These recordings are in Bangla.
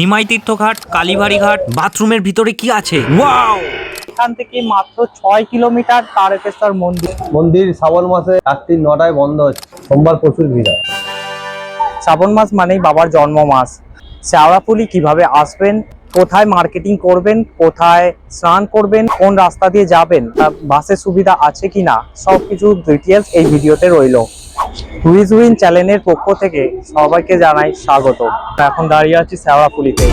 নিমাই তীর্থঘাট, কালীবাড়ি ঘাট। বাথরুমের ভিতরে কি আছে? ওয়াও! এখান থেকে মাত্র 6 কিলোমিটার তারকেশ্বর মন্দির। মন্দির শ্রাবণ মাসে রাত্রি 9টায় বন্ধ হচ্ছে, সোমবার প্রচুর ভিড় হয়। শ্রাবণ মাস মানেই বাবার জন্ম মাস। শেওড়াফুলি কিভাবে আসবেন, কোথায় মার্কেটিং করবেন, কোথায় স্নান করবেন, কোন রাস্তা দিয়ে যাবেন, বাসের সুবিধা আছে কিনা, সবকিছু ডিটেলস এই ভিডিওতে রইল। হুইজ উইন চ্যানেলের পক্ষ থেকে সবাইকে জানাই স্বাগত। এখন দাঁড়িয়ে আছি শেওড়াফুলিতে।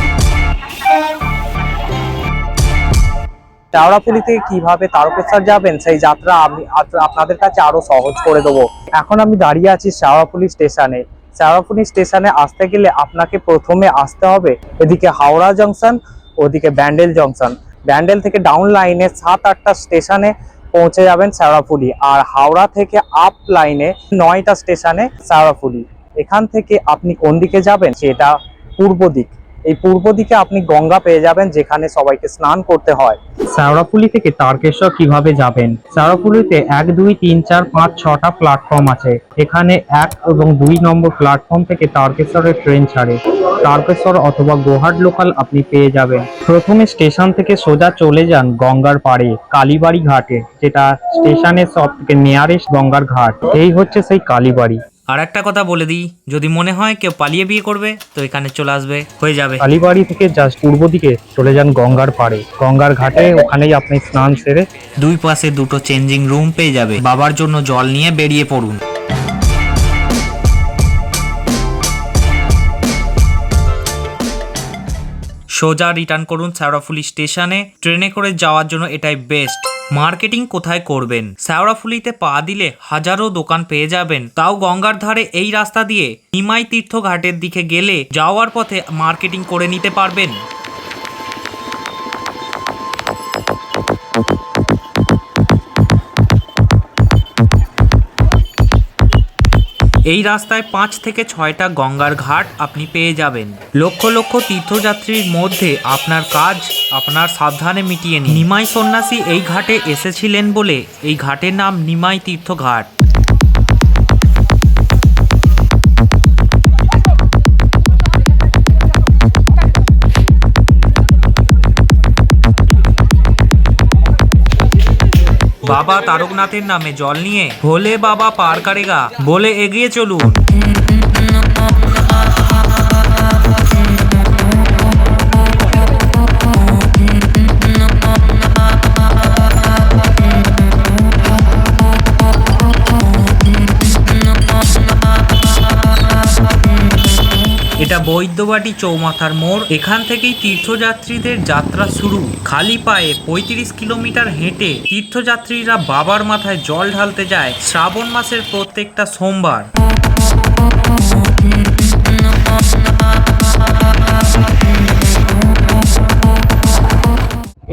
শেওড়াফুলি থেকে কিভাবে তারকেশ্বর যাবেন সেই যাত্রা আমি আপনাদের কাছে আরো সহজ করে দেবো। এখন আমি দাঁড়িয়ে আছি শেওড়াফুলি স্টেশনে। শেওড়াফুলি স্টেশনে আসতে গেলে আপনাকে প্রথমে আসতে হবে এদিকে হাওড়া জংশন, ওদিকে ব্যান্ডেল জংশন। ব্যান্ডেল থেকে ডাউন লাইনে 7-8টা স্টেশনে পৌঁছে যাবেন শেওড়াফুলি, আর হাওড়া থেকে আপ লাইনে 9টা স্টেশনে শেওড়াফুলি। এখান থেকে আপনি কোন দিকে যাবেন সেটা পূর্ব দিক। এই পূর্ব দিকে আপনি গঙ্গা পেয়ে যাবেন, যেখানে সবাইকে স্নান করতে হয়। শেওড়াফুলি থেকে তারকেশ্বর কিভাবে যাবেন? শেওড়াফুলিতে 1, 2, 3, 4, 5, 6টা প্ল্যাটফর্ম আছে। এখানে 1 এবং 2 নম্বর প্ল্যাটফর্ম থেকে তারকেশ্বরের ট্রেন ছাড়ে। তারকেশ্বর অথবা গোহাট লোকাল আপনি পেয়ে যাবেন। প্রথমে স্টেশন থেকে সোজা চলে যান গঙ্গার পাড়ে কালীবাড়ি ঘাটে, যেটা স্টেশনের সব থেকে নিয়ারেস্ট গঙ্গার ঘাট। এই হচ্ছে সেই কালীবাড়ি। আর একটা কথা বলে দিই, যদি মনে হয় কেউ পালিয়ে বিয়ে করবে তো এখানে চলে আসবে, হয়ে যাবে। কালীবাড়ি থেকে জাস্ট পূর্ব দিকে চলে যান গঙ্গার পাড়ে, গঙ্গার ঘাটে। ওখানেই আপনি স্নান সেরে দুই পাশে দুটো চেঞ্জিং রুম পেয়ে যাবে। বাবার জন্য জল নিয়ে বেরিয়ে পড়ুন। সোজা রিটার্ন করুন শেওড়াফুলি স্টেশনে। ট্রেনে করে যাওয়ার জন্য এটাই বেস্ট। মার্কেটিং কোথায় করবেন? শেওড়াফুলিতে পা দিলে হাজারো দোকান পেয়ে যাবেন, তাও গঙ্গার ধারে এই রাস্তা দিয়ে নিমাই তীর্থ ঘাটের দিকে গেলে যাওয়ার পথে মার্কেটিং করে নিতে পারবেন। এই রাস্তায় 5 থেকে 6টা গঙ্গার ঘাট আপনি পেয়ে যাবেন। লক্ষ লক্ষ তীর্থযাত্রীর মধ্যে আপনার কাজ আপনার সাবধানে মিটিয়ে নিন। নিমাই সন্ন্যাসী এই ঘাটে এসেছিলেন বলে এই ঘাটের নাম নিমাই তীর্থ ঘাট। বাবা তারকনাথের নামে জল নিয়ে ভোলে বাবা পার করেগা বলে এগিয়ে চলুন। এটা বৈদ্যবাটি চৌমাথার মোড়। এখান থেকেই তীর্থযাত্রীদের যাত্রা শুরু। খালি পায়ে 35 কিলোমিটার হেঁটে তীর্থযাত্রীরা বাবার মাথায় জল ঢালতে যায় শ্রাবণ মাসের প্রত্যেকটা সোমবার।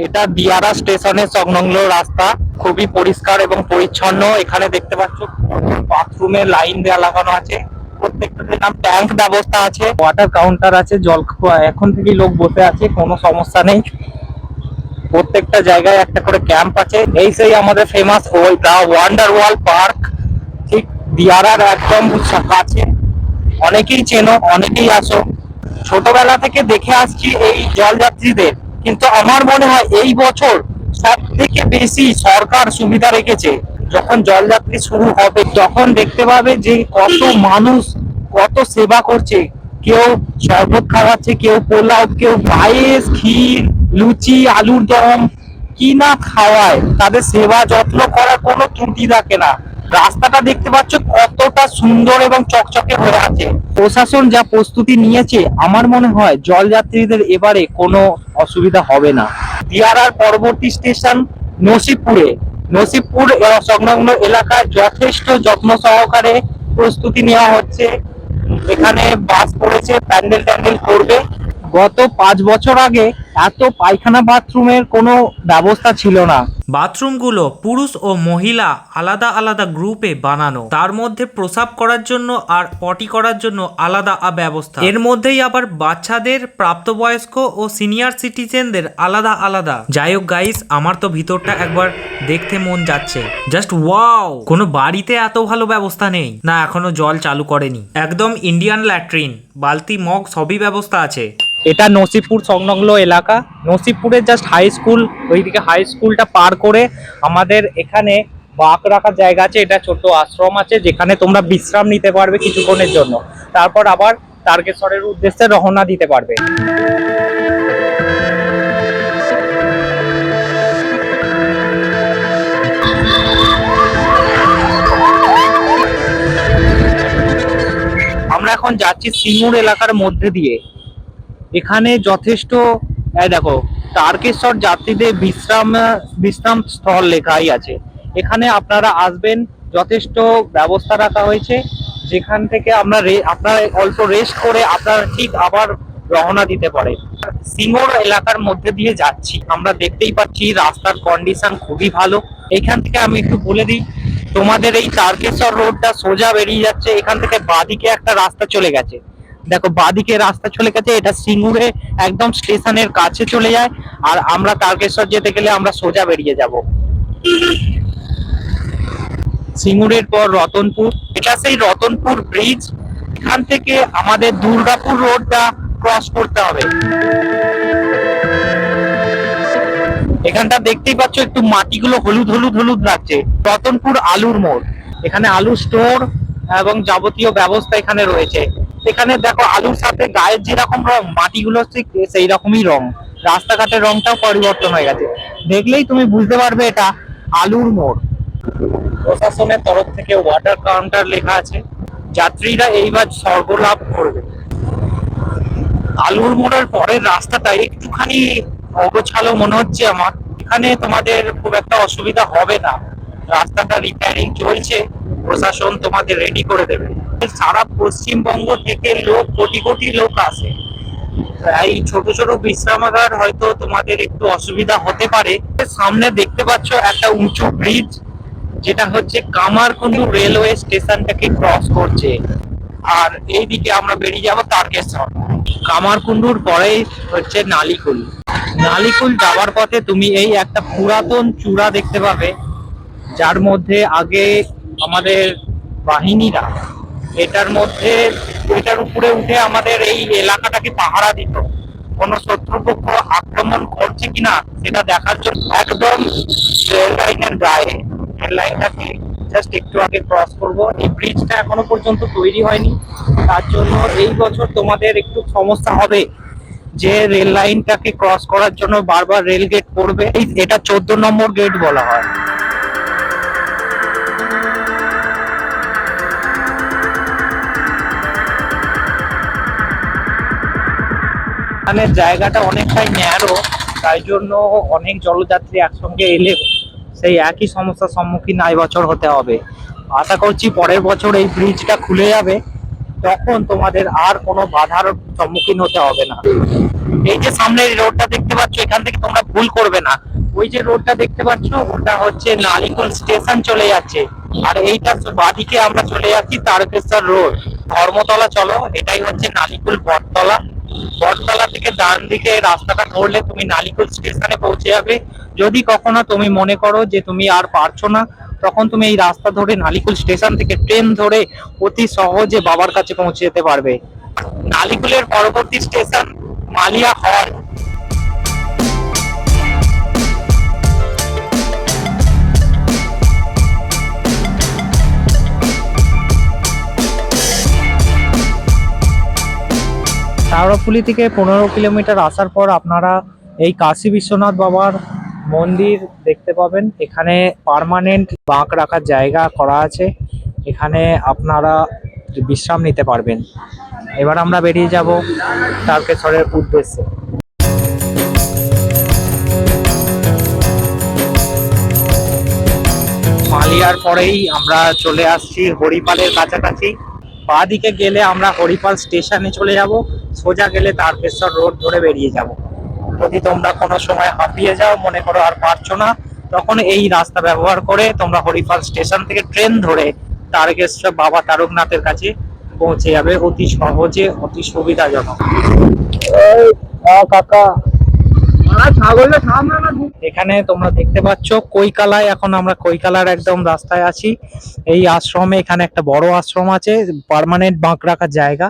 এটা দিয়ারা স্টেশনের সংলগ্ন রাস্তা, খুবই পরিষ্কার এবং পরিচ্ছন্ন। এখানে দেখতে পাচ্ছ বাথরুমের লাইন দেওয়া লাগানো আছে, প্রত্যেকটাতে নাম ট্যাঙ্ক ব্যবস্থা আছে, ওয়াটার কাউন্টার আছে, জল এখন থেকেই লোক বসে আছে, কোনো সমস্যা নেই। প্রত্যেকটা জায়গায় একটা করে ক্যাম্প আছে। এই সেই আমাদের ফেমাস দা ওয়ান্ডার ওয়ার্ল্ড পার্ক, ঠিক দিয়ারার একদম কাছে। অনেকেই চেনো, অনেকেই আসো। ছোটবেলা থেকে দেখে আসছি এই জলযাত্রীদের, কিন্তু আমার মনে হয় এই বছর সব থেকে বেশি সরকার সুবিধা রেখেছে। যখন জলযাত্রী শুরু হবে তখন দেখতে পাবে যে কত মানুষ কত সেবা করছে। কেউ শরবত খাওয়াচ্ছে, কেউ পোলাও, কেউ পায়েস, ক্ষীর, লুচি, আলুর দম, কি না খাওয়ায়। তাদের সেবা যত্ন করার কোনো ত্রুটি থাকে না। রাস্তাটা দেখতে পাচ্ছ কতটা সুন্দর এবং চকচকে হয়ে আছে। প্রশাসন যা প্রস্তুতি নিয়েছে, আমার মনে হয় জলযাত্রীদের এবারে কোনো অসুবিধা হবে না। দিয়ারার পরবর্তী স্টেশন নসিবপুর সংলগ্ন এলাকায় যথেষ্ট যত্ন সহকারে প্রস্তুতি নেওয়া হচ্ছে। এখানে বাস পড়েছে, প্যান্ডেল করবে। গত 5 বছর আগে এত পায়খানা বাথরুমের কোনো ব্যবস্থা ছিল না। বাথরুমগুলো পুরুষ ও মহিলা আলাদা আলাদা গ্রুপে বানানো, তার মধ্যে প্রসাব করার জন্য আর পটি করার জন্য আলাদা ব্যবস্থা। এর মধ্যেই আবার বাচ্চাদের, প্রাপ্তবয়স্ক ও সিনিয়র সিটিজেনদের আলাদা আলাদা। যাই হোক গাইস, আমার তো ভিতরটা একবার দেখতে মন যাচ্ছে। Just wow! কোনো বাড়িতে এত ভালো ব্যবস্থা নেই না, এখনো জল চালু করেনি। একদম ইন্ডিয়ান ল্যাট্রিন, বালতি, মগ সবই ব্যবস্থা আছে। এটা নসিপুর সংলগ্ন এলাকা। নসিপুরের জাস্ট হাই স্কুল, ওইদিকে হাই স্কুলটা পার করে আমাদের এখানে বাঁক রাখার জায়গা আছে। এটা ছোট আশ্রম আছে যেখানে তোমরা বিশ্রাম নিতে পারবে কিছুক্ষণের জন্য, তারপর আবার তারকেশ্বরের উদ্দেশ্যে রওনা দিতে পারবে। আমরা এখন যাচ্ছি সিঙ্গুর এলাকার মধ্যে দিয়ে। এখানে যথেষ্ট দেখো তারকেশ্বর যাত্রীদের বিশ্রাম স্থল লেখাই আছে। এখানে আপনারা আসবেন, যথেষ্ট ব্যবস্থা রাখা হয়েছে যেখান থেকে আপনারা অল্প রেস্ট করে আপনারা ঠিক আবার রওনা দিতে পারে। সিঙ্গুর এলাকার মধ্যে দিয়ে যাচ্ছি, আমরা দেখতেই পাচ্ছি রাস্তার কন্ডিশন খুবই ভালো। এখান থেকে আমি একটু বলে দিই, তোমাদের এই তারকেশ্বর রোডটা সোজা বেরিয়ে যাচ্ছে, এখান থেকে বাঁদিকে একটা রাস্তা চলে গেছে। দেখো বাঁদিকে রাস্তা চলে গেছে, এটা সিঙ্গুরে একদম স্টেশনের কাছে চলে যায়। আর আমরা তারকেশ্বর যেতে গেলে আমরা সোজা বেরিয়ে যাব। সিঙ্গুরের পর রতনপুর, এটা সেই রতনপুর ব্রিজ। এখান থেকে আমাদের দুর্গাপুর রোডটা ক্রস করতে হবে। এখানটা দেখতেই পাচ্ছ একটু মাটিগুলো হলুদ হলুদ হলুদ লাগছে। রতনপুর আলুর মোড়, এখানে আলু স্টোর এবং যাবতীয় ব্যবস্থা এখানে রয়েছে। এখানে দেখো আলুর সাথে গায়ের যেরকম রং, মাটিগুলো ঠিক সেই রকমই রং। রাস্তাঘাটের রংটাও পরিবর্তন হয়ে গেছে, দেখলেই তুমি বুঝতে পারবে এটা আলুর মোড়। প্রশাসনের তরফ থেকে ওয়াটার কাউন্টার লেখা আছে, যাত্রীরা এইবার স্বর্গলাভ করবে। আলুর মোড়ের পরের রাস্তাটা একটুখানি অগোছালো মনে হচ্ছে আমার। এখানে তোমাদের খুব একটা অসুবিধা হবে না, রাস্তাটা রিপেয়ারিং চলছে, প্রশাসন তোমাদের রেডি করে দেবে। সারা পশ্চিমবঙ্গ থেকে লোক, কোটি কোটি লোক আসে। এই ছোট ছোট বিশ্রামাগার হয়তো তোমাদের একটু অসুবিধা হতে পারে। সামনে দেখতে পাচ্ছ একটা উঁচু ব্রিজ, যেটা হচ্ছে কামারকুন্ডু রেলওয়ে স্টেশনটাকে ক্রস করছে। আর এইদিকে আমরা বেরিয়ে যাব তারকেশ্বর। কামারকুন্ডুর পরেই হচ্ছে নালিকুল। নালিকুল যাওয়ার পথে তুমি এই একটা পুরাতন চূড়া দেখতে পাবে, যার মধ্যে আগে আমাদের বাহিনীরা এটার উপরে উঠে আমাদের এই এলাকাটাকে পাহারা দিত। কোন শত্রুপক্ষ আক্রমণ করছে কিনা সেটা দেখার জন্য। একদম রেল লাইনের গায়ে, রেল লাইনটাকে জাস্ট একটু আগে ক্রস করব। এই ব্রিজটা এখনো পর্যন্ত তৈরি হয়নি, তার জন্য এই বছর তোমাদের একটু সমস্যা হবে যে রেল লাইনটাকে ক্রস করার জন্য বারবার রেল গেট পড়বে। এটা 14 নম্বর গেট বলা হয়। এখানে জায়গাটা অনেকটাই ন্যারো, তাই জন্য অনেক জলযাত্রী একসঙ্গে এলে সেই একই সমস্যার সম্মুখীন এই বছর হতে হবে। আশা করছি পরের বছর এই ব্রিজটা খুলে যাবে, তখন তোমাদের আর কোনো বাধার সম্মুখীন হতে হবে না। এই যে সামনে রোডটা দেখতে পাচ্ছ, এখান থেকে তোমরা ভুল করবে না। ওই যে রোডটা দেখতে পাচ্ছ, ওটা হচ্ছে নালিকুল স্টেশন চলে যাচ্ছে। আর এইটা বাঁদিকে আমরা চলে যাচ্ছি তারকেশ্বর রোড। ধর্মতলা চলো, এটাই হচ্ছে নালিকুল বটতলা। বটতলা থেকে ডান দিকে রাস্তাটা ধরলে তুমি নালিকুল স্টেশনে পৌঁছে যাবে। যদি কখনো তুমি মনে করো যে তুমি আর পারছো না, তখন তুমি এই রাস্তা ধরে নালিকুল স্টেশন থেকে ট্রেন ধরে অতি সহজে বাবার কাছে পৌঁছে যেতে পারবে। নালিকুলের পরবর্তী স্টেশন মালিয়া হল। তারপুলি থেকে 15 কিলোমিটার আসার পর আপনারা এই কাশী বিশ্বনাথ বাবার মন্দির দেখতে পাবেন। এখানে পার্মানেন্ট বাঁক রাখার জায়গা করা আছে, এখানে আপনারা বিশ্রাম নিতে পারবেন। এবার আমরা বেরিয়ে যাব তারকেশ্বরের উদ্দেশ্যে। মালিয়ার পরেই আমরা চলে আসছি হরিপালের কাছাকাছি। বাঁ দিকে গেলে আমরা হরিপাল স্টেশনে চলে যাব, সোজা গেলে তারকেশ্বর রোড ধরে বেরিয়ে যাব। যদি তোমরা কোনো সময় হাঁপিয়ে যাও, মনে করো আর পারছো না, তখন এই রাস্তা ব্যবহার করে তোমরা হরিপাল স্টেশন থেকে ট্রেন ধরে তারকেশ্বর বাবা তারকনাথের কাছে পৌঁছে যাবে অতি সহজে, অতি সুবিধাজনক। কাকা এখানে তোমরা দেখতে পাচ্ছ কৈকালায়, এখন আমরা কৈকালার একদম রাস্তায় আছি। এই আশ্রমে, এখানে একটা বড় আশ্রম আছে, পার্মানেন্ট বাঁক রাখার জায়গা।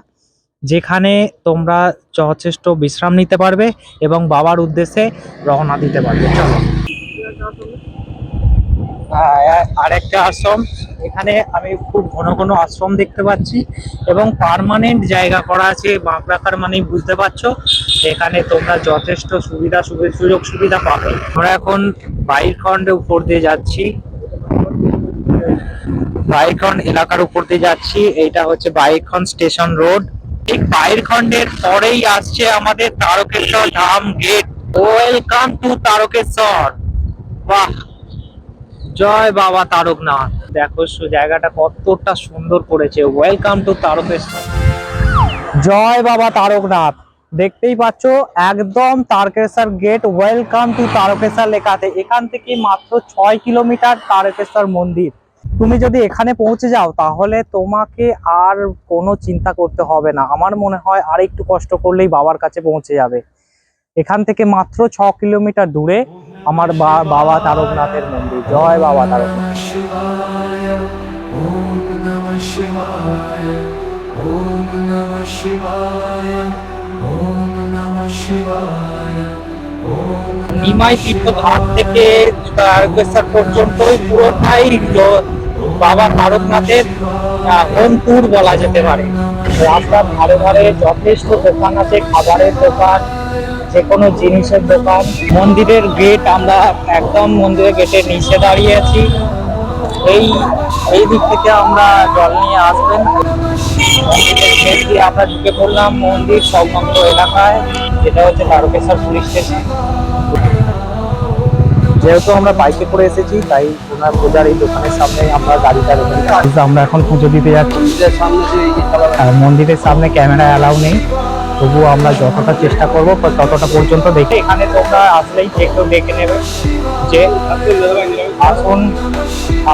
যেখানে তোমরা যথেষ্ট বিশ্রাম নিতে পারবে এবং বাবার উদ্দেশ্যে রওনা দিতে পারবে। চলো। আরেকটা আশ্রম, এখানে আমি খুব ঘন ঘন আশ্রম দেখতে পাচ্ছি এবং পার্মানেন্ট জায়গা করা আছে। বাঁকড়াকার মানেই বুঝতে পারছো, এখানে তোমরা যথেষ্ট সুযোগ সুবিধা পাবে। আমরা এখন বাইরখন্ডের উপর দিয়ে যাচ্ছি, বাইরখন্ড এলাকার উপর দিয়ে যাচ্ছি। এইটা হচ্ছে বাইরখন্ড স্টেশন রোড। ঠিক বাইরখন্ডের পরেই আসছে আমাদের তারকেশ্বর ধাম গেট। Welcome to Tarakeswar. বাহ, জয় বাবা তারকনাথ। দেখো জায়গাটা কতটা সুন্দর করেছে। Welcome to Tarakeswar. জয় বাবা তারকনাথ। দেখতেই পাচ্ছ একদম Tarakeshwar gate, welcome to Tarakeshwar লেখা আছে। এখান থেকে মাত্র 6 কিলোমিটার তারকেশ্বর মন্দির। তুমি যদি এখানে পৌঁছে যাও তাহলে তোমাকে আর কোনো চিন্তা করতে হবে না। আমার মনে হয় আর একটু কষ্ট করলেই বাবার কাছে পৌঁছে যাবে। এখান থেকে মাত্র 6 কিলোমিটার দূরে আমার বাবা তারকনাথের মন্দির। জয় বাবা তারকনাথ। নিমাই তীর্থঘাট থেকে তারকেশ্বর পর্যন্তই পুরোটাই বাবা তারকনাথের হোম ট্যুর বলা যেতে পারে। রাস্তার ধারে ধারে যথেষ্ট দোকান আছে, খাবারের দোকান, যে কোনো জিনিসের দোকান। মন্দিরের গেট, আমরা একদম মন্দিরের গেটের নিচে দাঁড়িয়ে আছি। এই দিক থেকে আমরা জল নিয়ে আসবেন। মন্দিরের গেট দিয়ে আমরা ঢুকে পড়লাম মন্দির সংলগ্ন এলাকায়, যেটা হচ্ছে তারকেশ্বর পুলিশ স্টেশন। যেহেতু আমরা বাইকে করে এসেছি তাই ওনার পূজার এই দোকানের সামনে আমরা গাড়িটা রেখে আমরা এখন পুজো দিতে যাচ্ছি। আর মন্দিরের সামনে ক্যামেরা অ্যালাউ নেই, তবুও আমরা যতটা চেষ্টা করবো ততটা পর্যন্ত দেখে। এখানে তোমরা আসলেই একটু দেখে নেবে যে আসুন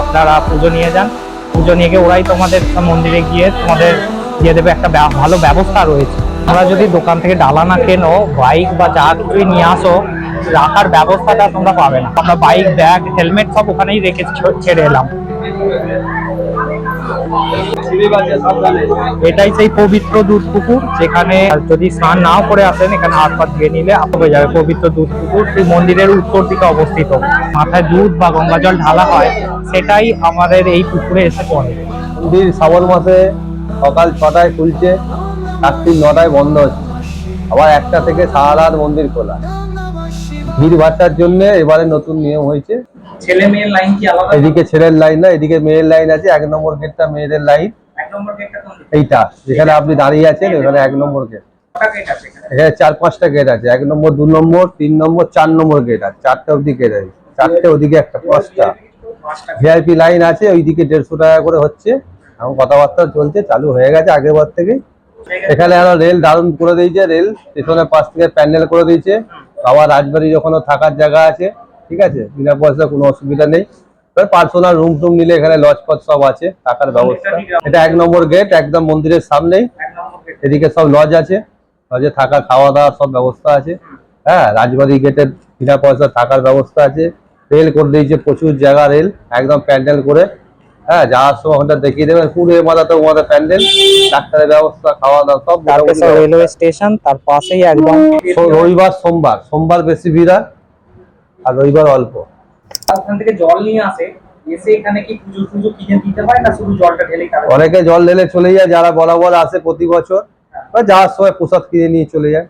আপনারা পুজো নিয়ে যান। পুজো নিয়ে গিয়ে ওরাই তোমাদের মন্দিরে গিয়ে তোমাদের দিয়ে দেবে। একটা ভালো ব্যবস্থা রয়েছে। তোমরা যদি দোকান থেকে ডালা না কেনো, বাইক বা যা কিছুই নিয়ে আসো, রাখার ব্যবস্থাটা তোমরা পাবে না। আমরা বাইক, ব্যাগ, হেলমেট সব ওখানেই রেখে ছেড়ে এলাম। এটাই সেই পবিত্র দুধ পুকুর, যেখানে যদি স্নান নাও করে আসেন এখানে হাত পা ধুয়ে নিলে হয়ে যাবে। পবিত্র দুধ পুকুর এই মন্দিরের উত্তর দিকে অবস্থিত। মাথায় দুধ বা গঙ্গা জল ঢালা হয়, সেটাই আমাদের এই পুকুরে এসে পড়ে। মন্দির শ্রাবণ মাসে সকাল 6টায় খুলছে, রাত্রি 9টায় বন্ধ হচ্ছে। আবার 1টা থেকে সারা রাত মন্দির খোলা। ভিড় ভাট্টার জন্য এবারে নতুন নিয়ম হয়েছে। ছেলে মেয়ের লাইন কি আলাদা? এদিকে ছেলের লাইন না, এদিকে মেয়ের লাইন আছে। 1 নম্বর গেটটা মেয়েদের লাইন। 1 নম্বর গেটটা কোন দিকে? এইটা যেখানে আপনি দাঁড়িয়ে আছেন ওখানে 1 নম্বর গেট। কটা গেট আছে এখানে? এখানে 4-5টা গেট আছে। 1 নম্বর, 2 নম্বর, 3 নম্বর, 4 নম্বর গেট আছে। 4টে অব্দি গেট আছে। 4টে, ওদিকে একটা, 5টা ভিআইপি লাইন আছে। ওইদিকে 150 টাকা করে হচ্ছে। এখন কথাবার্তা চলছে, চালু হয়ে গেছে আগের বার থেকে। এখানে আরো রেল দারুণ করে দিয়েছে। রেল স্টেশনের পাশ থেকে প্যান্ডেল করে দিয়েছে। বাবা রাজবাড়ি যখন থাকার জায়গা আছে, ঠিক আছে, বিনা পয়সা, কোনো অসুবিধা নেই। পার্সোনাল রুম টুম নিলে এখানে লজ ফজ সব আছে, থাকার ব্যবস্থা। এটা 1 নম্বর গেট, একদম মন্দিরের সামনেই। এদিকে সব লজ আছে, লজে থাকা, খাওয়া দাওয়ার সব ব্যবস্থা আছে। হ্যাঁ, রাজবাড়ি গেটের বিনা পয়সা থাকার ব্যবস্থা আছে। রেল করে দিয়েছে, প্রচুর জায়গা রেল, একদম প্যান্ডেল করে। হ্যাঁ, যাওয়ার সময় ওখানটা দেখিয়ে দেবেন, পুরো মাথাতে ওমাথা প্যান্ডেল, ডাক্তারের ব্যবস্থা, খাওয়া দাওয়া সব। রেলওয়ে স্টেশন তার পাশেই একদম। রবিবার সোমবার বেশি ভিড় হয়, আর রবিবার অল্প। ওখান থেকে জল নিয়ে আসে, এসে এখানে কি পুজো কিনে দিতে হয় না শুধু জলটা ঢেলেই খাবে? অনেকে জল ঢেলে চলে যায়, যারা বরাবর আসে প্রতি বছর, বা যাওয়ার সময় প্রসাদ কিনে নিয়ে চলে যায়।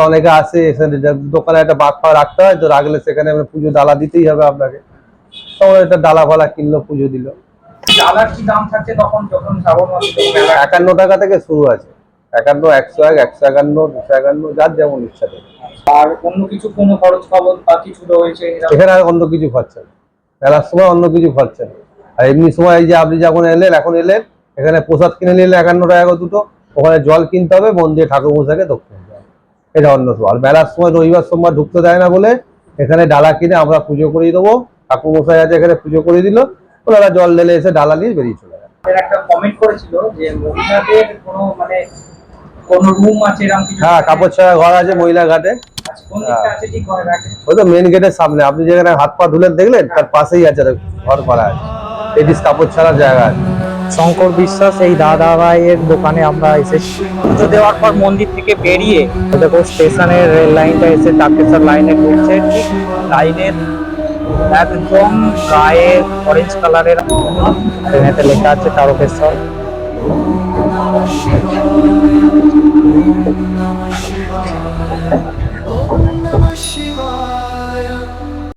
অনেকে আসে, এখানে দোকানে একটা বাঘ ফা রাখতে হয়, তো রাখলে সেখানে পুজো ডালা দিতেই হবে আপনাকে। তখন একটা ডালা ফালা কিনলো, পুজো দিল। ডালার কি দাম থাকছে তখন, যখন শ্রাবণ মাসে? 51 টাকা থেকে শুরু আছে। 51, 101, 151, 251, যার যেমন ইচ্ছা থাকে। আর অন্য কিছু কোনো খরচ খবর বা কিছু রয়েছে এখানে আর অন্য কিছু খরচা নেই। মেলার সময় অন্য কিছু খরচা নেই। আর এমনি সময় এই যে আপনি যখন এখন এলেন, এখানে প্রসাদ কিনে নিলে 51 টাকা দুটো, ওখানে জল কিনতে হবে, মন্দিরে ঠাকুর মশাইকে দক্ষিণ দিতে হবে। এটা অন্য সময়। আর মেলার সময় রবিবার সোমবার ঢুকতে দেয় না বলে এখানে ডালা কিনে আমরা পুজো করিয়ে দেবো। ঠাকুর মশাই আছে, এখানে পুজো করে দিল, ওনারা জল ঢেলে এসে ডালা নিয়ে বেরিয়ে চলে যায়। একটা কমেন্ট করেছিল যে মহিলাদের কোনো কোন রুম আছে এরকম কিছু? হ্যাঁ, কাপড় ছাড়া ঘর আছে মহিলা ঘাটে। কোন দিকটা আছে ঠিক ঘরে রাখে? ওই তো মেন গেটের সামনে, আপনি যেখানে হাত পা ধুলেন দেখলেন, তার পাশেই আছে ঘর করা আছে। এদিস কাপড় ছাড়ার জায়গা আছে। শঙ্কর বিশ্বাস এই দাদা ভাইয়ের দোকানে আমরা এসেছি। পুজো দেওয়ার পর মন্দির থেকে বেরিয়ে দেখো স্টেশনের রেল লাইনটা এসে তারকেশ্বর লাইনে ঢুকছে। ঠিক লাইনের একদম গায়ে অরেঞ্জ কালারের ট্রেনেতে লেখা আছে তারকেশ্বর।